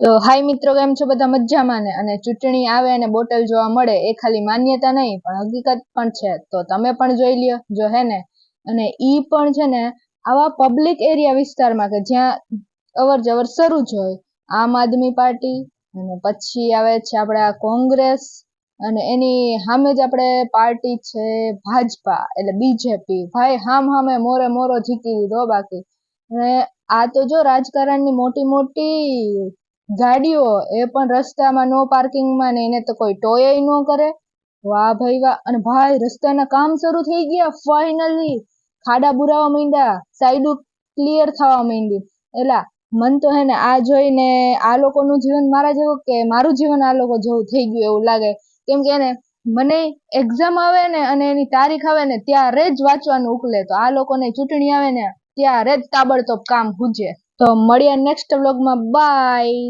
તો હાય મિત્રો, કેમ છો બધા? મજામાં ને? અને ચૂંટણી આવે અને બોટલ જોવા મળે એ ખાલી માન્યતા નહીં પણ હકીકત પણ છે. તો તમે પણ જોઈ લ્યો જો હે ને. અને ઈ પણ છે ને આવા પબ્લિક એરિયા વિસ્તારમાં કે જ્યાં અવર જવર શરૂ જ હોય. આમ આદમી પાર્ટી અને પછી આવે છે આપણે આ કોંગ્રેસ અને એની સામે જ આપણે પાર્ટી છે ભાજપા એટલે બીજેપી. ભાઈ હામે મોરે મોરો જીતી લીધો બાકી. અને આ તો જો રાજકારણની મોટી મોટી ગાડીઓ એ પણ રસ્તામાં નો પાર્કિંગમાં ને એને તો કોઈ ટોય ન કરે. વાહ ભાઈ વાહ. અને ભાઈ રસ્તાના કામ શરૂ થઈ ગયા ફાઇનલી. ખાડા બુરાવા માંડ્યા, સાઈડો ક્લિયર થવા માંડી. એલા મન તો હે ને આ જોઈને આ લોકોનું જીવન મારા જેવું કે મારું જીવન આ લોકો જેવું થઈ ગયું એવું લાગે. કેમ કે એને મને એક્ઝામ આવે ને અને એની તારીખ આવે ને ત્યારે જ વાંચવાનું ઉકલે, તો આ લોકોને ચૂંટણી આવે ને ત્યારે જ તાબડતોબ કામ હુજે. તો મળીએ નેક્સ્ટ વ્લોગમાં. બાય.